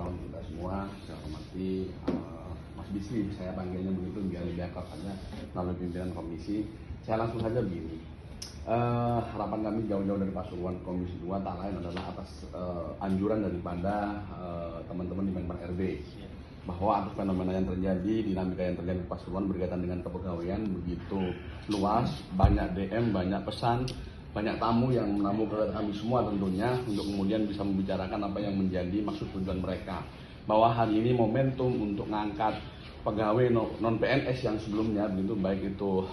kawan-kawan kita semua, saya hormati Mas Bisri, saya panggilnya begitu biar lebih akrab saja melalui pimpinan komisi. Saya langsung saja begini. Harapan kami jauh-jauh dari Pasuruan Komisi 2 tak lain adalah atas anjuran daripada teman-teman di Menpan RB bahwa atas fenomena yang terjadi, dinamika yang terjadi di Pasuruan berkaitan dengan kepegawaian begitu luas, banyak DM, banyak pesan, banyak tamu yang menamu ke kami semua tentunya untuk kemudian bisa membicarakan apa yang menjadi maksud tujuan mereka. Bahwa hari ini momentum untuk mengangkat pegawai non PNS yang sebelumnya begitu, baik itu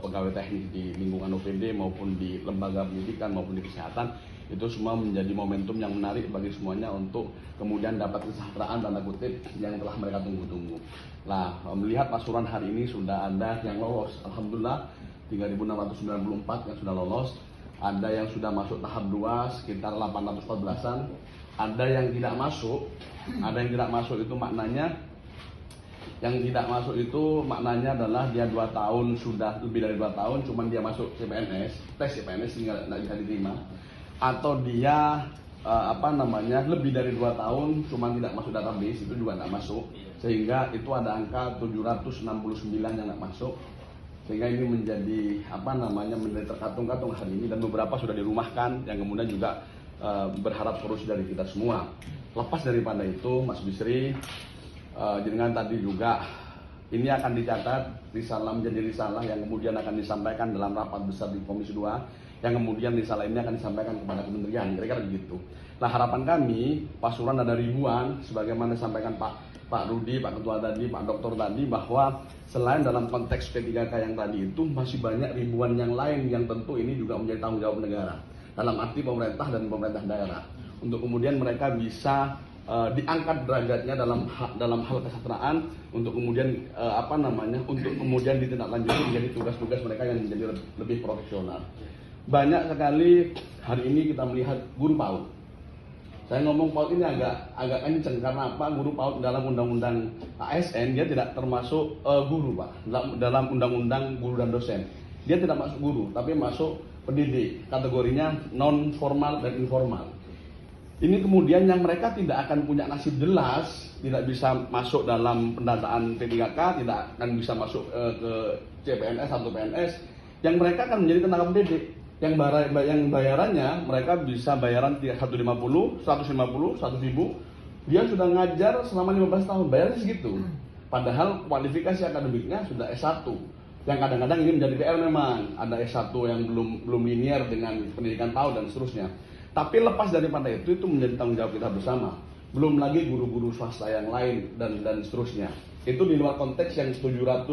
pegawai teknik di lingkungan OPD maupun di lembaga pendidikan maupun di kesehatan, itu semua menjadi momentum yang menarik bagi semuanya untuk kemudian dapat kesejahteraan tanda kutip yang telah mereka tunggu-tunggu. Nah, melihat Pasuruan hari ini sudah ada yang lolos, alhamdulillah 3.694 yang sudah lolos, ada yang sudah masuk tahap 2 sekitar 814-an, ada yang tidak masuk. Ada yang tidak masuk itu maknanya, yang tidak masuk itu maknanya adalah dia 2 tahun, sudah lebih dari 2 tahun, cuman dia masuk CPNS, tes CPNS sehingga tidak bisa diterima, atau dia lebih dari 2 tahun, cuman tidak masuk database, itu juga tidak masuk, sehingga itu ada angka 769 yang tidak masuk, sehingga ini menjadi menjadi terkatung-katung hari ini, dan beberapa sudah dirumahkan, yang kemudian juga berharap terus dari kita semua. Lepas daripada itu, Mas Bisri, dengan tadi juga ini akan dicatat risalah menjadi risalah yang kemudian akan disampaikan dalam rapat besar di Komisi 2, yang kemudian risalah ini akan disampaikan kepada kementerian, kira-kira begitu. Nah, harapan kami, Pasuruan ada ribuan, sebagaimana disampaikan Pak Rudi, Pak Ketua tadi, Pak Dokter tadi, bahwa selain dalam konteks P3K yang tadi itu, masih banyak ribuan yang lain yang tentu ini juga menjadi tanggung jawab negara, dalam arti pemerintah dan pemerintah daerah, untuk kemudian mereka bisa diangkat derajatnya dalam hal kesejahteraan, untuk kemudian untuk kemudian ditindaklanjuti menjadi tugas-tugas mereka yang menjadi lebih profesional. Banyak sekali hari ini kita melihat guru PAUD. Saya ngomong PAUD ini agak kenceng karena apa? Guru PAUD dalam undang-undang ASN dia tidak termasuk guru, Pak. Dalam undang-undang guru dan dosen dia tidak masuk guru, tapi masuk pendidik. Kategorinya non formal dan informal. Ini kemudian yang mereka tidak akan punya nasib jelas, tidak bisa masuk dalam pendataan P3K, tidak akan bisa masuk ke CPNS atau PNS, yang mereka akan menjadi tenaga pendidik. Yang bayarannya mereka bisa bayaran 150, 150, 100.000. Dia sudah ngajar selama 15 tahun, bayarnya segitu. Padahal kualifikasi akademiknya sudah S1. Yang kadang-kadang ini menjadi PR memang, ada S1 yang belum linear dengan pendidikan PAUD dan seterusnya. Tapi lepas daripada itu menjadi tanggung jawab kita bersama. Belum lagi guru-guru swasta yang lain dan seterusnya. Itu di luar konteks yang 769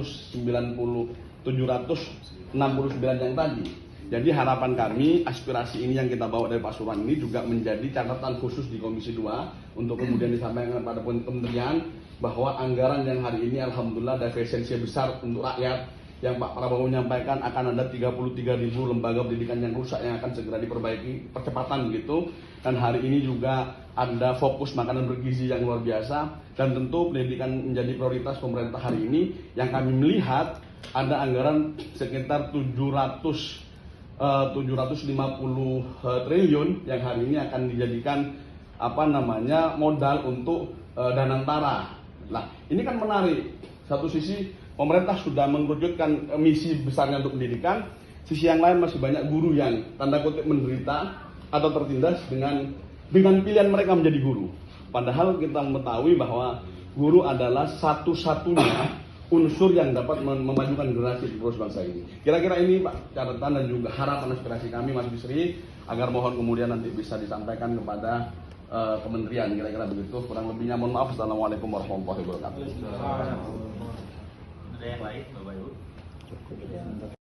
yang tadi. Jadi harapan kami, aspirasi ini yang kita bawa dari Pasuruan ini juga menjadi catatan khusus di Komisi 2 untuk kemudian disampaikan kepada kementerian bahwa anggaran yang hari ini alhamdulillah defisiensi besar untuk rakyat, yang Pak Prabowo menyampaikan akan ada 33.000 lembaga pendidikan yang rusak yang akan segera diperbaiki percepatan gitu. Dan hari ini juga ada fokus makanan bergizi yang luar biasa, dan tentu pendidikan menjadi prioritas pemerintah hari ini, yang kami melihat ada anggaran sekitar 750 triliun yang hari ini akan dijadikan modal untuk Danantara. Nah, ini kan menarik. Satu sisi pemerintah sudah mengerujutkan misi besarnya untuk pendidikan, sisi yang lain masih banyak guru yang tanda kutip menderita atau tertindas dengan pilihan mereka menjadi guru. Padahal kita mengetahui bahwa guru adalah satu-satunya unsur yang dapat memajukan generasi penerus bangsa ini. Kira-kira ini Pak catatan dan juga harapan aspirasi kami, Mas Bisri, agar mohon kemudian nanti bisa disampaikan kepada kementerian, kira-kira begitu. Kurang lebihnya mohon maaf. Assalamualaikum warahmatullahi wabarakatuh. Ada yang lain, Bapak Ibu?